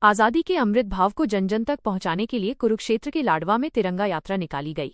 आज़ादी के अमृत भाव को जन जन तक पहुंचाने के लिए कुरुक्षेत्र के लाडवा में तिरंगा यात्रा निकाली गई।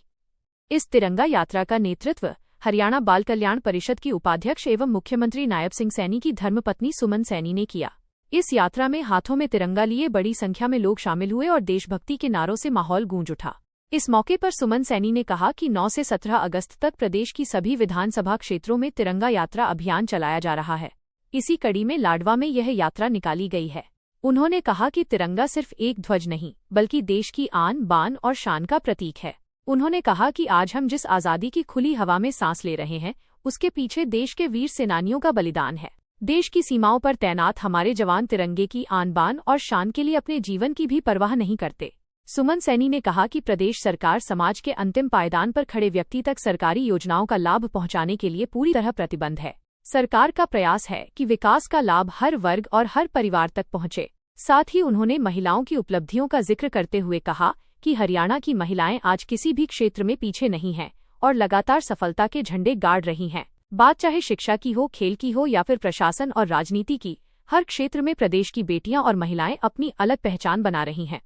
इस तिरंगा यात्रा का नेतृत्व हरियाणा बाल कल्याण परिषद की उपाध्यक्ष एवं मुख्यमंत्री नायब सिंह सैनी की धर्मपत्नी सुमन सैनी ने किया। इस यात्रा में हाथों में तिरंगा लिए बड़ी संख्या में लोग शामिल हुए और देशभक्ति के नारों से माहौल गूंज उठा। इस मौके पर सुमन सैनी ने कहा कि 9 से 17 अगस्त तक प्रदेश की सभी विधानसभा क्षेत्रों में तिरंगा यात्रा अभियान चलाया जा रहा है। इसी कड़ी में लाडवा में यह यात्रा निकाली गई है। उन्होंने कहा कि तिरंगा सिर्फ एक ध्वज नहीं बल्कि देश की आन बान और शान का प्रतीक है। उन्होंने कहा कि आज हम जिस आज़ादी की खुली हवा में सांस ले रहे हैं उसके पीछे देश के वीर सेनानियों का बलिदान है। देश की सीमाओं पर तैनात हमारे जवान तिरंगे की आन बान और शान के लिए अपने जीवन की भी परवाह नहीं करते। सुमन सैनी ने कहा कि प्रदेश सरकार समाज के अंतिम पायदान पर खड़े व्यक्ति तक सरकारी योजनाओं का लाभ पहुंचाने के लिए पूरी तरह प्रतिबद्ध है। सरकार का प्रयास है कि विकास का लाभ हर वर्ग और हर परिवार तक पहुंचे। साथ ही उन्होंने महिलाओं की उपलब्धियों का जिक्र करते हुए कहा कि हरियाणा की महिलाएं आज किसी भी क्षेत्र में पीछे नहीं हैं और लगातार सफलता के झंडे गाड़ रही हैं। बात चाहे शिक्षा की हो, खेल की हो या फिर प्रशासन और राजनीति की, हर क्षेत्र में प्रदेश की बेटियां और महिलाएं अपनी अलग पहचान बना रही हैं।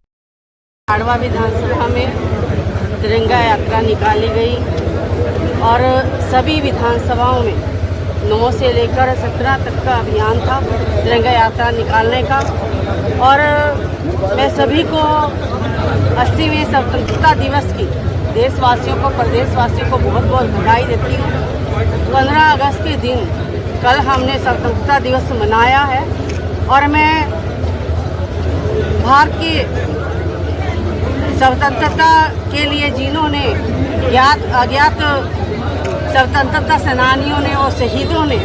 लाडवा विधानसभा में तिरंगा यात्रा निकाली गई और सभी विधानसभाओं में 9 से लेकर 17 तक का अभियान था तिरंगा यात्रा निकालने का। और मैं सभी को 80वें स्वतंत्रता दिवस की देशवासियों को, प्रदेशवासियों को बहुत बहुत बधाई देती हूँ। 15 अगस्त के दिन कल हमने स्वतंत्रता दिवस मनाया है और मैं भारत की स्वतंत्रता के लिए जिन्होंने ज्ञात अज्ञात स्वतंत्रता सेनानियों ने और शहीदों ने,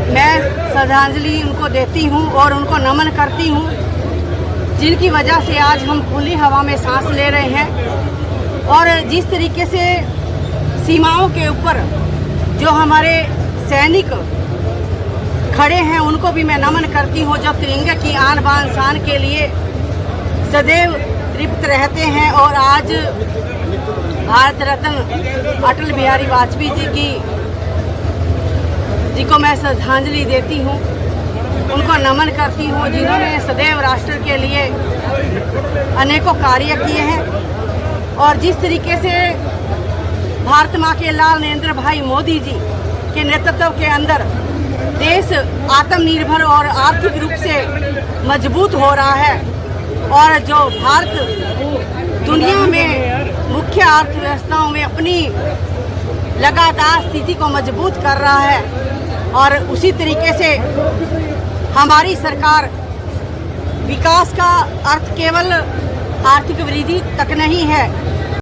मैं श्रद्धांजलि उनको देती हूँ और उनको नमन करती हूँ, जिनकी वजह से आज हम खुली हवा में सांस ले रहे हैं। और जिस तरीके से सीमाओं के ऊपर जो हमारे सैनिक खड़े हैं उनको भी मैं नमन करती हूँ, जो तिरंगे की आन बान शान के लिए सदैव तृप्त रहते हैं। और आज भारत रत्न अटल बिहारी वाजपेयी जी को मैं श्रद्धांजलि देती हूँ, उनको नमन करती हूँ, जिन्होंने सदैव राष्ट्र के लिए अनेकों कार्य किए हैं। और जिस तरीके से भारत माँ के लाल नरेंद्र भाई मोदी जी के नेतृत्व के अंदर देश आत्मनिर्भर और आर्थिक रूप से मजबूत हो रहा है और जो भारत दुनिया में मुख्य अर्थव्यवस्थाओं में अपनी लगातार स्थिति को मजबूत कर रहा है। और उसी तरीके से हमारी सरकार विकास का अर्थ केवल आर्थिक वृद्धि तक नहीं है